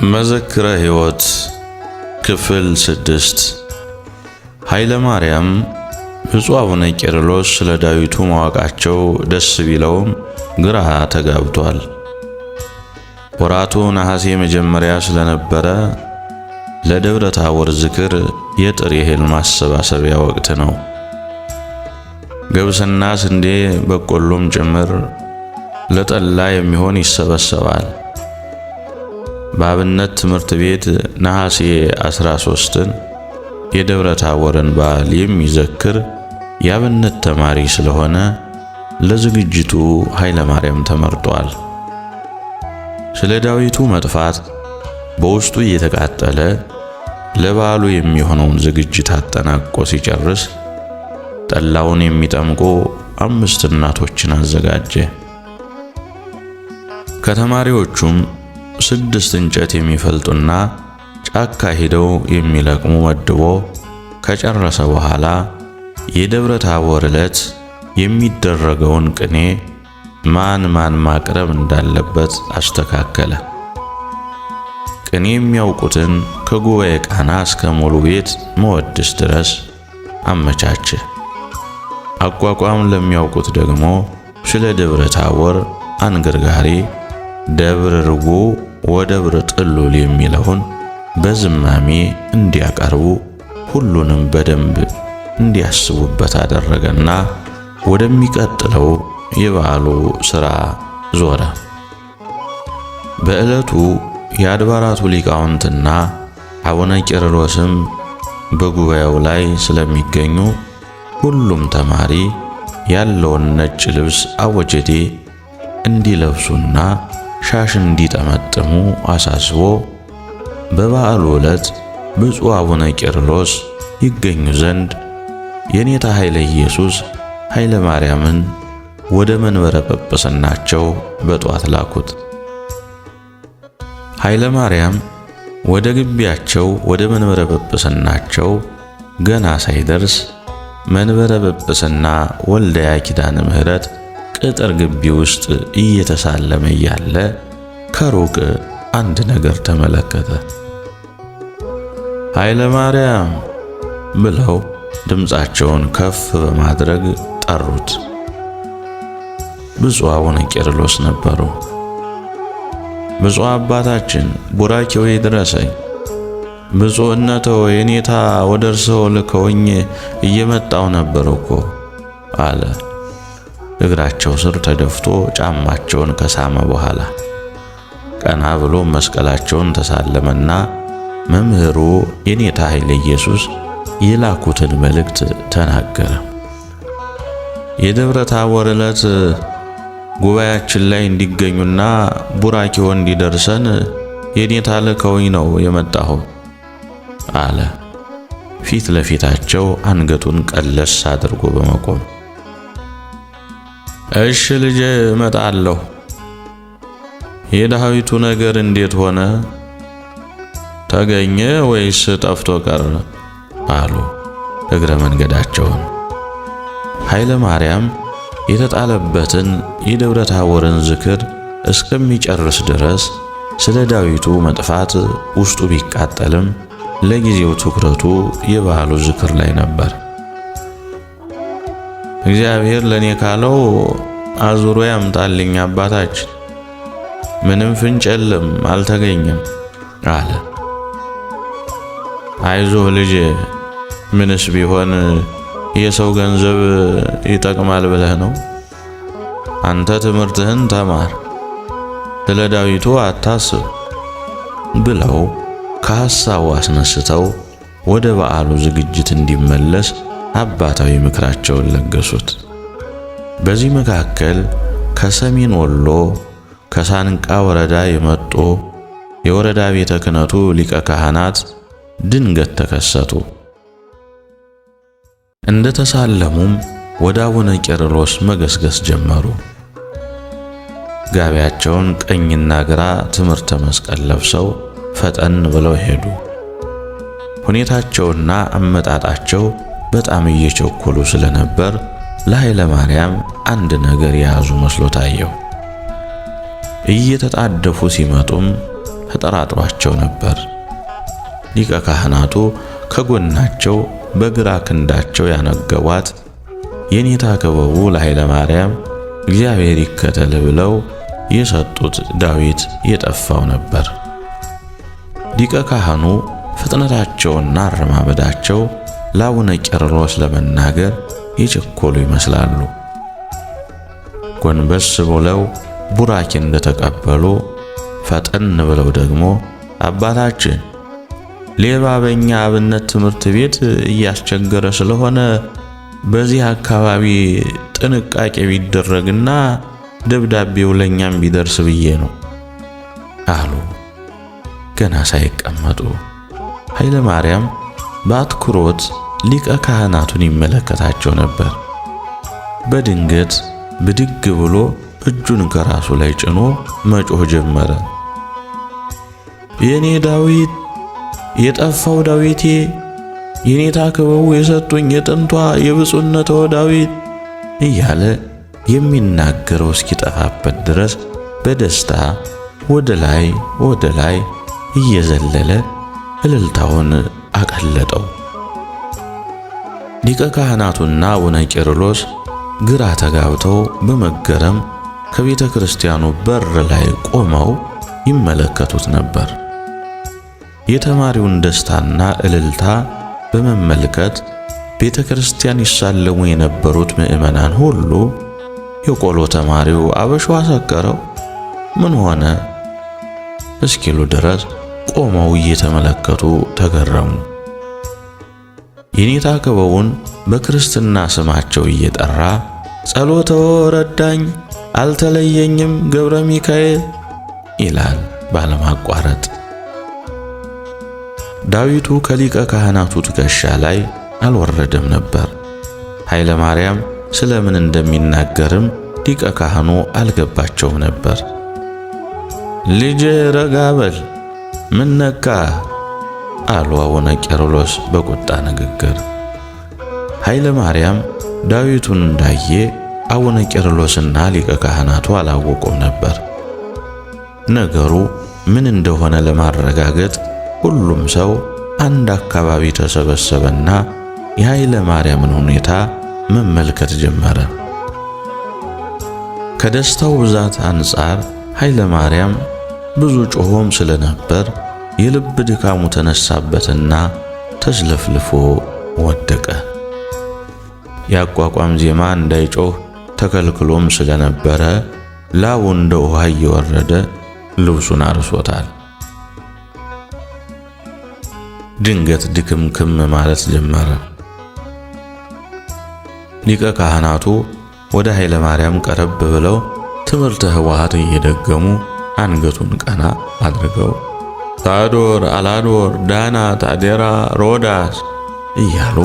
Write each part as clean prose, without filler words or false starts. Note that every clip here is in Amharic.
መዘክረ ሕይወት ክፍል 6 ኃይለ ማርያም ብፁዕ አቡነ ቄርሎስ ስለ ዳዊቱ ማወቃቸው ደስ ቢለውም ግራ ተጋብቷል። ወራቱ ነሐሴ መጀመሪያ ስለነበረ ለደብረ ታቦር ዝክር የጥሬ እህል ማሰባሰቢያ ወቅት ነው። ገብስና ስንዴ በቆሎም ጭምር ለጠላ የሚሆን ይሰበሰባል። በአብነት ትምህርት ቤት ነሐሴ 13ን የደብረ ታቦርን በዓል የሚዘክር የአብነት ተማሪ ስለሆነ ለዝግጅቱ ኃይለ ማርያም ተመርጧል። ስለ ዳዊቱ መጥፋት በውስጡ እየተቃጠለ ለበዓሉ የሚሆነውን ዝግጅት አጠናቆ ሲጨርስ ጠላውን የሚጠምቁ 5 እናቶችን አዘጋጀ። ከተማሪዎቹም 6 እንጨት የሚፈልጡና ጫካ ሄደው የሚለቅሙ መድቦ ከጨረሰ በኋላ የደብረ ታቦር ዕለት የሚደረገውን ቅኔ ማን ማቅረብ እንዳለበት አስተካከለ። ቅኔ የሚያውቁትን ከጉባኤ ቃና እስከ ሙሉ ቤት መወድስ ድረስ አመቻቸ። አቋቋም ለሚያውቁት ደግሞ ስለ ደብረ ታቦር አንገርጋሪ ደብረ ርጉ ወደብረ ጥሉል የሚለውን በዝማሜ እንዲያቀርቡ ሁሉንም በደንብ እንዲያስቡበት አደረገና ወደሚቀጥለው የበዓሉ ሥራ ዞረ። በዕለቱ የአድባራቱ ሊቃውንትና አቡነ ቄርሎስም በጉባኤው ላይ ስለሚገኙ ሁሉም ተማሪ ያለውን ነጭ ልብስ አወጀዴ እንዲለብሱና ሻሽ እንዲጠመጥሙ አሳስቦ በበዓሉ ዕለት ብፁዕ አቡነ ቄርሎስ ይገኙ ዘንድ የኔታ ኃይለ ኢየሱስ ኃይለ ማርያምን ወደ መንበረ ጵጵስናቸው በጧት ላኩት። ኃይለ ማርያም ወደ ግቢያቸው ወደ መንበረ ጵጵስናቸው ገና ሳይደርስ መንበረ ጵጵስና ወልደያ ኪዳነ ምሕረት ቅጥር ግቢ ውስጥ እየተሳለመ ያለ ከሩቅ አንድ ነገር ተመለከተ። ኃይለ ማርያም ብለው ድምፃቸውን ከፍ በማድረግ ጠሩት። ብፁዕ አቡነ ቄርሎስ ነበሩ። ብፁዕ አባታችን ቡራኬው ይድረሰኝ። ብፁዕነቶ የኔታ ወደ እርስዎ ልከውኝ እየመጣው ነበር እኮ አለ። እግራቸው ስር ተደፍቶ ጫማቸውን ከሳመ በኋላ ቀና ብሎ መስቀላቸውን ተሳለመና መምህሩ የኔታ ኃይለ ኢየሱስ የላኩትን መልእክት ተናገረ። የደብረ ታቦር ዕለት ጉባኤያችን ላይ እንዲገኙና ቡራኬው እንዲደርሰን የኔታ ልከውኝ ነው የመጣሁ አለ። ፊት ለፊታቸው አንገቱን ቀለስ አድርጎ በመቆም እሺ ልጄ እመጣለሁ። የዳዊቱ ነገር እንዴት ሆነ? ተገኘ ወይስ ጠፍቶ ቀረ? አሉ እግረ መንገዳቸውን። ኃይለ ማርያም የተጣለበትን የደብረ ታቦርን ዝክር እስከሚጨርስ ድረስ ስለ ዳዊቱ መጥፋት ውስጡ ቢቃጠልም ለጊዜው ትኩረቱ የበዓሉ ዝክር ላይ ነበር። እግዚአብሔር ለኔ ካለው አዙሮ ያምጣልኝ አባታችን፣ ምንም ፍንጭ የለም አልተገኘም አለ። አይዞህ ልጄ፣ ምንስ ቢሆን የሰው ገንዘብ ይጠቅማል ብለህ ነው? አንተ ትምህርትህን ተማር፣ ስለ ዳዊቱ አታስብ ብለው ከሐሳቡ አስነስተው ወደ በዓሉ ዝግጅት እንዲመለስ አባታዊ ምክራቸውን ለገሱት። በዚህ መካከል ከሰሜን ወሎ ከሳንቃ ወረዳ የመጡ የወረዳ ቤተ ክህነቱ ሊቀ ካህናት ድንገት ተከሰቱ። እንደ ተሳለሙም ወደ አቡነ ቄርሎስ መገስገስ ጀመሩ። ጋቢያቸውን ቀኝና ግራ ትምህርተ መስቀል ለብሰው ፈጠን ብለው ሄዱ። ሁኔታቸውና አመጣጣቸው በጣም እየቸኮሉ ስለነበር ለኃይለ ማርያም አንድ ነገር የያዙ መስሎ ታየው። እየተጣደፉ ሲመጡም ተጠራጥሯቸው ነበር። ሊቀ ካህናቱ ከጎናቸው በግራ ክንዳቸው ያነገቧት የኔታ ክበቡ ለኃይለ ማርያም እግዚአብሔር ይከተል ብለው የሰጡት ዳዊት የጠፋው ነበር። ሊቀ ካህኑ ፍጥነታቸውና አረማመዳቸው ለአቡነ ቄርሎስ ለመናገር የቸኮሉ ይመስላሉ። ጎንበስ ብለው ቡራኬ እንደተቀበሉ ፈጠን ብለው ደግሞ አባታችን ሌባ በእኛ አብነት ትምህርት ቤት እያስቸገረ ስለሆነ በዚህ አካባቢ ጥንቃቄ ቢደረግና ደብዳቤው ለኛም ቢደርስ ብዬ ነው አሉ። ገና ሳይቀመጡ ኃይለ ማርያም በአትኩሮት ሊቀ ካህናቱን ይመለከታቸው ነበር። በድንገት ብድግ ብሎ እጁን ከራሱ ላይ ጭኖ መጮህ ጀመረ። የኔ ዳዊት፣ የጠፋው ዳዊቴ፣ የኔታ ክበቡ የሰጡኝ የጥንቷ የብፁዕነቶ ዳዊት እያለ የሚናገረው እስኪጠፋበት ድረስ በደስታ ወደ ላይ እየዘለለ እልልታውን አቀለጠው። ሊቀ ካህናቱና አቡነ ቄርሎስ ግራ ተጋብተው በመገረም ከቤተ ክርስቲያኑ በር ላይ ቆመው ይመለከቱት ነበር። የተማሪውን ደስታና እልልታ በመመልከት ቤተ ክርስቲያን ይሳለሙ የነበሩት ምዕመናን ሁሉ የቆሎ ተማሪው አበሻው አሰከረው ምን ሆነ እስኪሉ ድረስ ቆመው እየተመለከቱ ተገረሙ። የኔታ ክበቡን በክርስትና ስማቸው እየጠራ ጸሎተው ረዳኝ አልተለየኝም ገብረ ሚካኤል ይላል ባለማቋረጥ። ዳዊቱ ከሊቀ ካህናቱ ትከሻ ላይ አልወረደም ነበር። ኃይለ ማርያም ስለምን እንደሚናገርም ሊቀ ካህኑ አልገባቸውም ነበር። ልጄ ረጋ በል ምን ነካ አሉ አቡነ ቄርሎስ በቁጣ ንግግር። ኃይለ ማርያም ዳዊቱን እንዳየ አቡነ ቄርሎስና ሊቀ ካህናቱ አላወቁም ነበር። ነገሩ ምን እንደሆነ ለማረጋገጥ ሁሉም ሰው አንድ አካባቢ ተሰበሰበና የኃይለ ማርያምን ሁኔታ መመልከት ጀመረ። ከደስታው ብዛት አንጻር ኃይለ ማርያም ብዙ ጮሆም ስለነበር የልብ ድካሙ ተነሳበትና ተዝለፍልፎ ወደቀ። የአቋቋም ዜማ እንዳይጮህ ተከልክሎም ስለነበረ ላቡ እንደ ውሃ እየወረደ ልብሱን አርሶታል። ድንገት ድክምክም ማለት ጀመረ። ሊቀ ካህናቱ ወደ ኃይለ ማርያም ቀረብ ብለው ትምህርተ ሕወሓት እየደገሙ አንገቱን ቀና አድርገው ታዶር፣ አላዶር፣ ዳናት፣ አዴራ፣ ሮዳስ እያሉ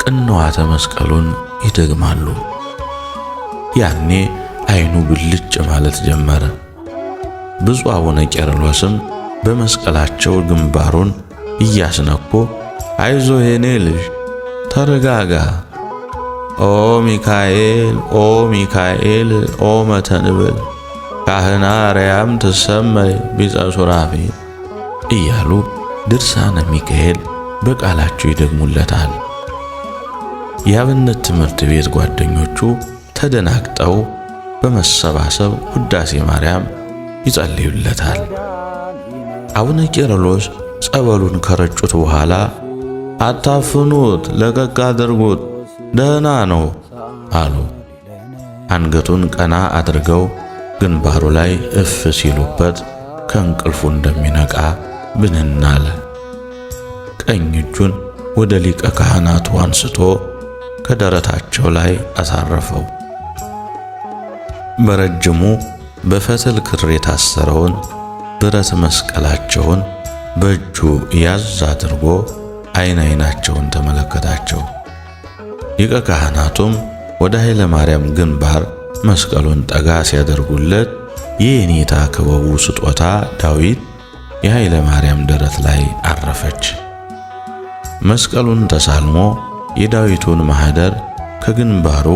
ቅንዋተ መስቀሉን ይደግማሉ። ያኔ አይኑ ብልጭ ማለት ጀመረ። ብፁዕ አቡነ ቄርሎስም በመስቀላቸው ግንባሩን እያስነኩ አይዞ የኔ ልጅ ተረጋጋ፣ ኦ ሚካኤል፣ ኦ ሚካኤል፣ ኦ መተንብል ካህና አርያም ትሰመይ ቢጸ ሱራፌል እያሉ ድርሳነ ሚካኤል በቃላቸው ይደግሙለታል። የአብነት ትምህርት ቤት ጓደኞቹ ተደናግጠው በመሰባሰብ ውዳሴ ማርያም ይጸልዩለታል። አቡነ ቄርሎስ ጸበሉን ከረጩት በኋላ አታፍኑት፣ ለቀቅ አድርጉት፣ ደህና ነው አሉ። አንገቱን ቀና አድርገው ግንባሩ ላይ እፍ ሲሉበት ከእንቅልፉ እንደሚነቃ ብንን አለ። ቀኝ እጁን ወደ ሊቀ ካህናቱ አንስቶ ከደረታቸው ላይ አሳረፈው። በረጅሙ በፈትል ክር የታሰረውን ብረት መስቀላቸውን በእጁ ያዝ አድርጎ አይናቸውን ተመለከታቸው። ሊቀ ካህናቱም ወደ ኃይለ ማርያም ግንባር መስቀሉን ጠጋ ሲያደርጉለት የኔታ ክበቡ ስጦታ ዳዊት የኃይለ ማርያም ደረት ላይ አረፈች። መስቀሉን ተሳልሞ የዳዊቱን ማህደር ከግንባሩ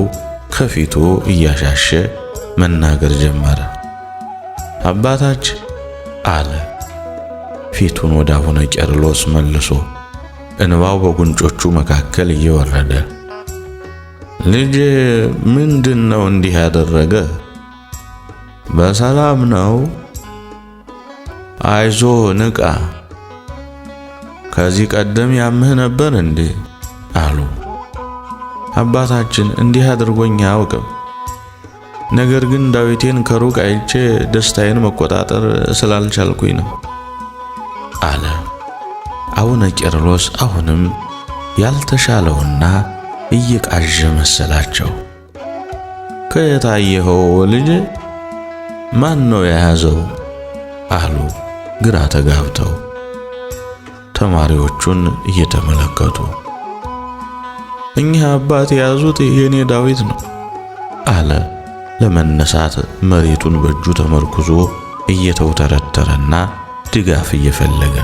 ከፊቱ እያሻሸ መናገር ጀመረ። አባታችን አለ ፊቱን ወደ አቡነ ቄርሎስ መልሶ እንባው በጉንጮቹ መካከል እየወረደ ልጄ ምንድነው እንዲህ ያደረገ? በሰላም ነው? አይዞ ንቃ። ከዚህ ቀደም ያምህ ነበር እንዴ? አሉ። አባታችን እንዲህ አድርጎኝ አያውቅም። ነገር ግን ዳዊቴን ከሩቅ አይቼ ደስታዬን መቆጣጠር ስላልቻልኩኝ ነው አለ። አቡነ ቄርሎስ አሁንም ያልተሻለውና እየቃዠ መሰላቸው። ከየት አየኸው ልጅ? ማን ነው የያዘው? አሉ ግራ ተጋብተው ተማሪዎቹን እየተመለከቱ። እኚህ አባት የያዙት የኔ ዳዊት ነው አለ ለመነሳት መሬቱን በእጁ ተመርኩዞ እየተውተረተረና ድጋፍ እየፈለገ።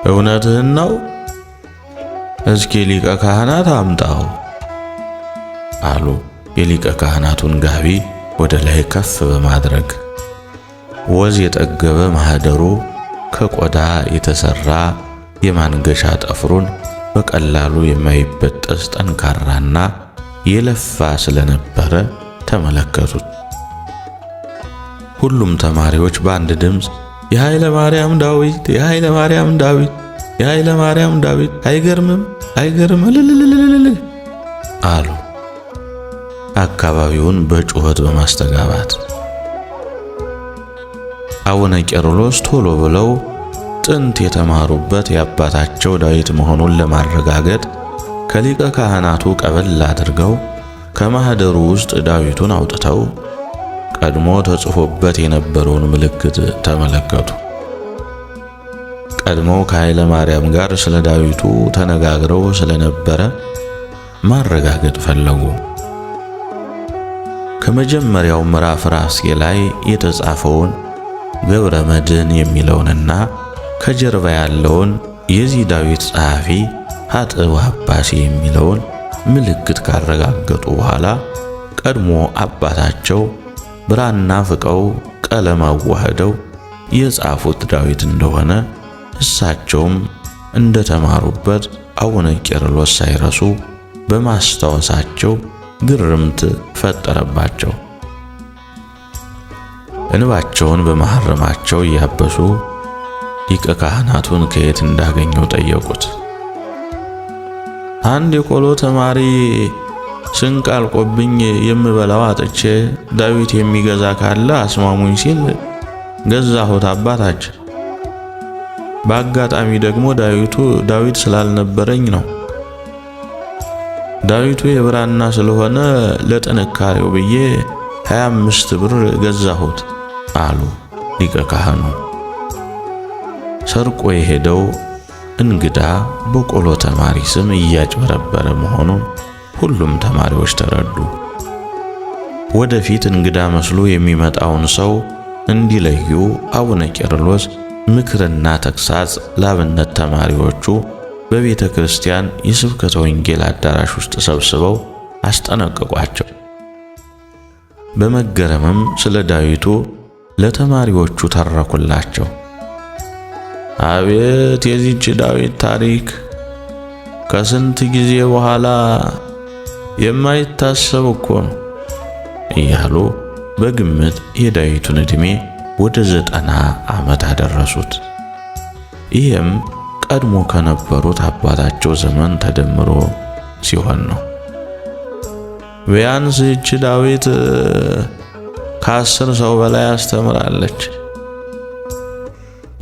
እውነትህን ነው? እስኪ ሊቀ ካህናት አምጣው አሉ የሊቀ ካህናቱን ጋቢ ወደ ላይ ከፍ በማድረግ። ወዝ የጠገበ ማህደሩ ከቆዳ የተሰራ የማንገሻ ጠፍሩን በቀላሉ የማይበጠስ ጠንካራና የለፋ ስለነበረ ተመለከቱት። ሁሉም ተማሪዎች በአንድ ድምፅ የኃይለ ማርያም ዳዊት፣ የኃይለ ማርያም ዳዊት፣ የኃይለ ማርያም ዳዊት፣ አይገርምም አይገርምም አሉ አካባቢውን በጩኸት በማስተጋባት። አቡነ ቄርሎስ ቶሎ ብለው ጥንት የተማሩበት የአባታቸው ዳዊት መሆኑን ለማረጋገጥ ከሊቀ ካህናቱ ቀበል አድርገው ከማህደሩ ውስጥ ዳዊቱን አውጥተው ቀድሞ ተጽፎበት የነበረውን ምልክት ተመለከቱ። ቀድሞው ከኃይለ ማርያም ጋር ስለ ዳዊቱ ተነጋግረው ስለነበረ ማረጋገጥ ፈለጉ። ከመጀመሪያው ምዕራፍ ራስጌ ላይ የተጻፈውን ገብረ መድኅን የሚለውንና ከጀርባ ያለውን የዚህ ዳዊት ጸሐፊ ኃጥእ ወአባሲ የሚለውን ምልክት ካረጋገጡ በኋላ ቀድሞ አባታቸው ብራና ፍቀው ቀለም አዋህደው የጻፉት ዳዊት እንደሆነ እሳቸውም እንደተማሩበት አቡነ ቄርሎስ ሳይረሱ በማስታወሳቸው ግርምት ፈጠረባቸው። እንባቸውን በማሐረማቸው እያበሱ ሊቀ ካህናቱን ከየት እንዳገኘው ጠየቁት። አንድ የቆሎ ተማሪ ስንቅ አልቆብኝ የምበላው አጥቼ ዳዊት የሚገዛ ካለ አስማሙኝ ሲል ገዛሁት አባታችን። በአጋጣሚ ደግሞ ዳዊት ስላልነበረኝ ነው። ዳዊቱ የብራና ስለሆነ ለጥንካሬው ብዬ 25 ብር ገዛሁት አሉ ሊቀ ካህኑ። ሰርቆ የሄደው እንግዳ በቆሎ ተማሪ ስም እያጭበረበረ መሆኑን ሁሉም ተማሪዎች ተረዱ። ወደፊት እንግዳ መስሎ የሚመጣውን ሰው እንዲለዩ አቡነ ቄርሎስ ምክርና ተግሳጽ ለአብነት ተማሪዎቹ በቤተ ክርስቲያን የስብከተ ወንጌል አዳራሽ ውስጥ ሰብስበው አስጠነቀቋቸው። በመገረምም ስለ ዳዊቱ ለተማሪዎቹ ተረኩላቸው። አቤት የዚህች ዳዊት ታሪክ! ከስንት ጊዜ በኋላ የማይታሰብ እኮ ነው እያሉ በግምት የዳዊቱን ዕድሜ ወደ 90 ዓመት አደረሱት። ይህም ቀድሞ ከነበሩት አባታቸው ዘመን ተደምሮ ሲሆን ነው። ቢያንስ ይህች ዳዊት ከ10 ሰው በላይ አስተምራለች።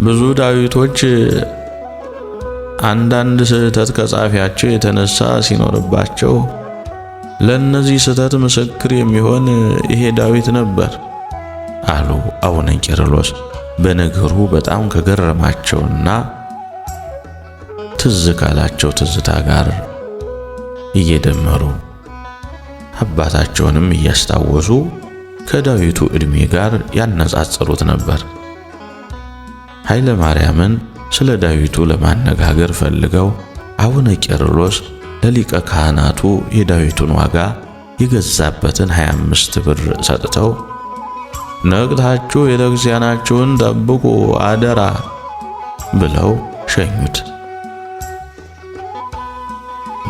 ብዙ ዳዊቶች አንዳንድ ስህተት ከጻፊያቸው የተነሳ ሲኖርባቸው ለነዚህ ስህተት ምስክር የሚሆን ይሄ ዳዊት ነበር አሉ አቡነ ቄርሎስ በነገሩ በጣም ከገረማቸውና ትዝ ካላቸው ትዝታ ጋር እየደመሩ አባታቸውንም እያስታወሱ ከዳዊቱ ዕድሜ ጋር ያነጻጸሩት ነበር። ኃይለ ማርያምን ስለ ዳዊቱ ለማነጋገር ፈልገው አቡነ ቄርሎስ ለሊቀ ካህናቱ የዳዊቱን ዋጋ የገዛበትን 25 ብር ሰጥተው ነቅታችሁ ቤተክርስቲያናችሁን ጠብቁ አደራ ብለው ሸኙት።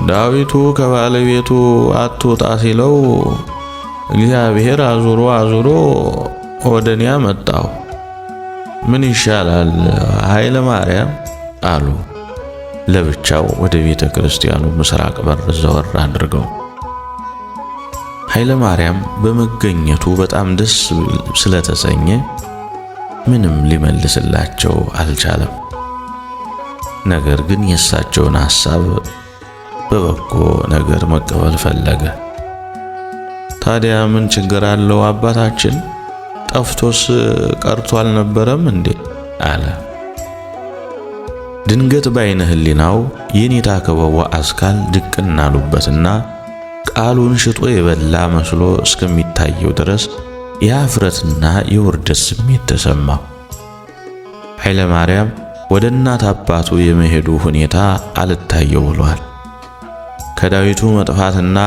ዳዊቱ ከባለቤቱ አትውጣ ሲለው እግዚአብሔር አዙሮ ወደኔ አመጣው። ምን ይሻላል ኃይለ ማርያም አሉ ለብቻው ወደ ቤተ ክርስቲያኑ ምስራቅ በር ዘወር አድርገው። ኃይለ ማርያም በመገኘቱ በጣም ደስ ስለተሰኘ ምንም ሊመልስላቸው አልቻለም። ነገር ግን የእሳቸውን ሐሳብ በበጎ ነገር መቀበል ፈለገ። ታዲያ ምን ችግር አለው አባታችን? ጠፍቶስ ቀርቶ አልነበረም እንዴ? አለ። ድንገት በዓይነ ሕሊናው የኔታ ክበቡ አስካል ድቅን አሉበትና ቃሉን ሽጦ የበላ መስሎ እስከሚታየው ድረስ የአፍረትና የውርደት ስሜት ተሰማው። ኃይለ ማርያም ወደ እናት አባቱ የመሄዱ ሁኔታ አልታየው ብሏል። ከዳዊቱ መጥፋትና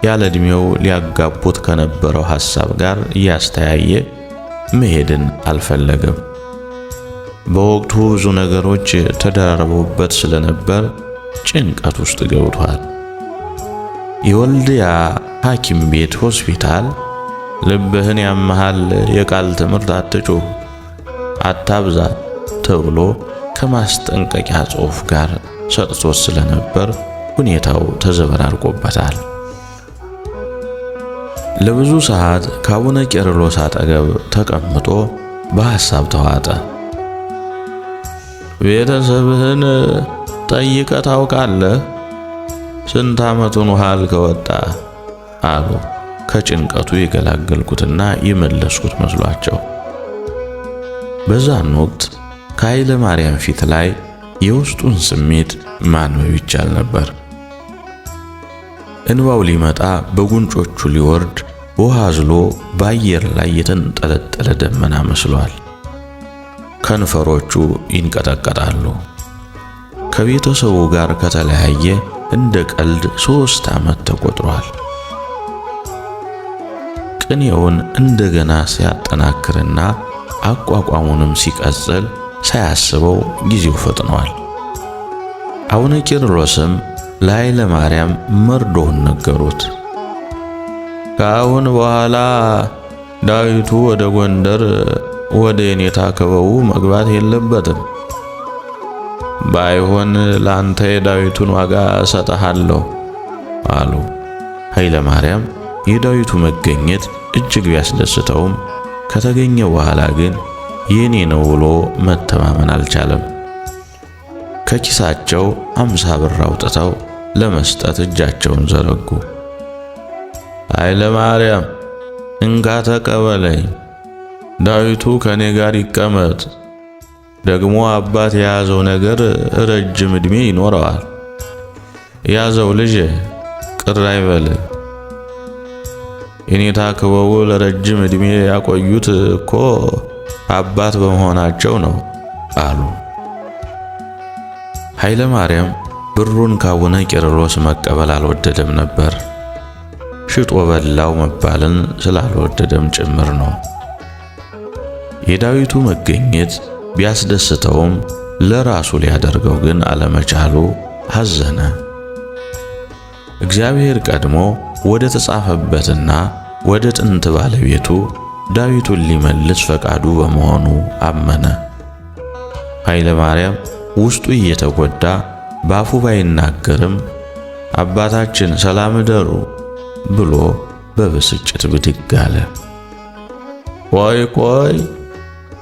ያለ ዕድሜው ሊያጋቡት ከነበረው ሐሳብ ጋር እያስተያየ መሄድን አልፈለገም። በወቅቱ ብዙ ነገሮች ተደራርበውበት ስለነበር ጭንቀት ውስጥ ገብቷል። የወልዲያ ሐኪም ቤት ሆስፒታል ልብህን ያመሃል፣ የቃል ትምህርት አትጩህ፣ አታብዛ ተብሎ ከማስጠንቀቂያ ጽሑፍ ጋር ሰጥቶት ስለነበር ሁኔታው ተዘበራርቆበታል። ለብዙ ሰዓት ከአቡነ ቄርሎስ አጠገብ ተቀምጦ በሐሳብ ተዋጠ። ቤተሰብህን ጠይቀህ ታውቃለህ? ስንት ዓመቱን ሆኗል ከወጣ አሉ ከጭንቀቱ የገላገልኩትና የመለስኩት መስሏቸው። በዛን ወቅት ከኃይለ ማርያም ፊት ላይ የውስጡን ስሜት ማንበብ ይቻል ነበር። እንባው ሊመጣ በጉንጮቹ ሊወርድ ውሃ አዝሎ በአየር ላይ የተንጠለጠለ ደመና መስሏል። ከንፈሮቹ ይንቀጠቀጣሉ። ከቤተሰቡ ጋር ከተለያየ እንደ ቀልድ 3 ዓመት ተቆጥሯል። ቅኔውን እንደገና ሲያጠናክርና አቋቋሙንም ሲቀጽል ሳያስበው ጊዜው ፈጥኗል። አቡነ ቄርሎስም ለኃይለ ማርያም መርዶውን ነገሩት። ከአሁን በኋላ ዳዊቱ ወደ ጎንደር ወደ የኔታ ክበቡ መግባት የለበትም። ባይሆን ላንተ የዳዊቱን ዋጋ እሰጥሃለሁ አሉ። ኃይለ ማርያም የዳዊቱ መገኘት እጅግ ቢያስደስተውም ከተገኘ በኋላ ግን የኔ ነው ብሎ መተማመን አልቻለም። ከኪሳቸው 50 ብር አውጥተው ለመስጠት እጃቸውን ዘረጉ። ኃይለ ማርያም እንካ ተቀበለኝ፣ ዳዊቱ ከኔ ጋር ይቀመጥ። ደግሞ አባት የያዘው ነገር ረጅም ዕድሜ ይኖረዋል። ያዘው ልጅ ቅር አይበል። የኔታ ክበቡ ለረጅም ዕድሜ ያቆዩት እኮ አባት በመሆናቸው ነው አሉ። ኃይለ ማርያም ብሩን ከአቡነ ቄርሎስ መቀበል አልወደደም ነበር። ሽጦ በላው መባልን ስላልወደደም ጭምር ነው። የዳዊቱ መገኘት ቢያስደስተውም ለራሱ ሊያደርገው ግን አለመቻሉ አዘነ። እግዚአብሔር ቀድሞ ወደ ተጻፈበትና ወደ ጥንት ባለቤቱ ዳዊቱን ሊመልስ ፈቃዱ በመሆኑ አመነ። ኃይለ ማርያም ውስጡ እየተጎዳ ባፉ ባይናገርም አባታችን ሰላም እደሩ ብሎ በብስጭት ብድግ አለ። ቆይ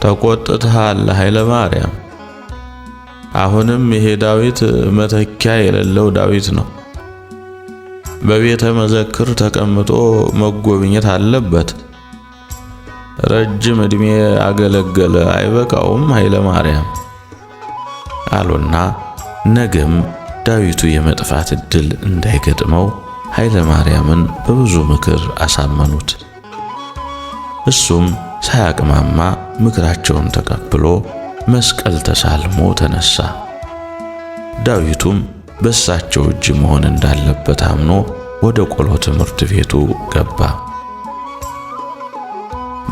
ተቆጥተሃል ኃይለ ማርያም። አሁንም ይሄ ዳዊት መተኪያ የሌለው ዳዊት ነው። በቤተ መዘክር ተቀምጦ መጎብኘት አለበት። ረጅም ዕድሜ አገለገለ፣ አይበቃውም ኃይለ ማርያም አሉና ነገም ዳዊቱ የመጥፋት ዕድል እንዳይገጥመው ኃይለ ማርያምን በብዙ ምክር አሳመኑት። እሱም ሳያቅማማ ምክራቸውን ተቀብሎ መስቀል ተሳልሞ ተነሳ። ዳዊቱም በእሳቸው እጅ መሆን እንዳለበት አምኖ ወደ ቆሎ ትምህርት ቤቱ ገባ።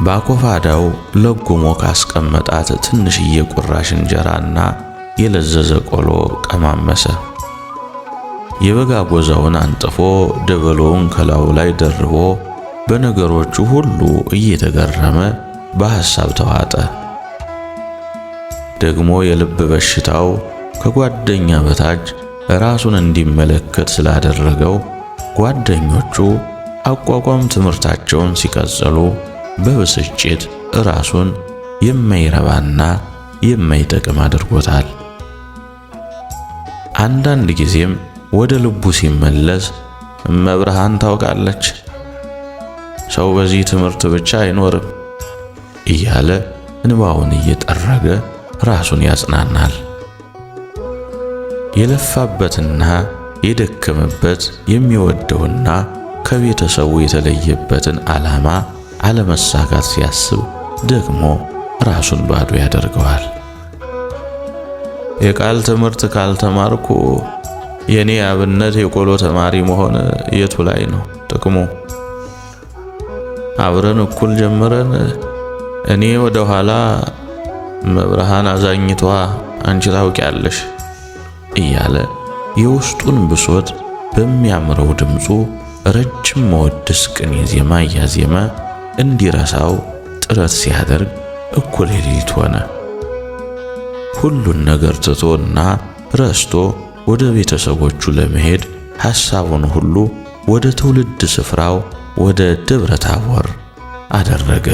ባኮፋዳው ለጉሞ ካስቀመጣት ትንሽዬ ቁራሽ እንጀራና የለዘዘ ቆሎ ቀማመሰ። የበጋ ጎዛውን አንጥፎ ደበሎውን ከላዩ ላይ ደርቦ በነገሮቹ ሁሉ እየተገረመ በሐሳብ ተዋጠ። ደግሞ የልብ በሽታው ከጓደኛ በታች ራሱን እንዲመለከት ስላደረገው ጓደኞቹ አቋቋም ትምህርታቸውን ሲቀጥሉ በብስጭት ራሱን የማይረባና የማይጠቅም አድርጎታል። አንዳንድ ጊዜም ወደ ልቡ ሲመለስ መብርሃን ታውቃለች፣ ሰው በዚህ ትምህርት ብቻ አይኖርም እያለ እንባውን እየጠረገ ራሱን ያጽናናል። የለፋበትና የደከመበት የሚወደውና ከቤተሰቡ የተለየበትን ዓላማ አለመሳካት ሲያስብ ደግሞ ራሱን ባዶ ያደርገዋል። የቃል ትምህርት ካልተማርኩ የኔ አብነት የቆሎ ተማሪ መሆን የቱ ላይ ነው ጥቅሙ? አብረን እኩል ጀምረን እኔ ወደ ኋላ መብርሃን አዛኝቷ አንቺ ታውቂያለሽ እያለ የውስጡን ብሶት በሚያምረው ድምፁ ረጅም መወድስ ቅኔ ዜማ እያዜመ እንዲረሳው ጥረት ሲያደርግ እኩለ ሌሊት ሆነ። ሁሉን ነገር ትቶና ረስቶ ወደ ቤተሰቦቹ ለመሄድ ሐሳቡን ሁሉ ወደ ትውልድ ስፍራው ወደ ደብረ ታቦር አደረገ።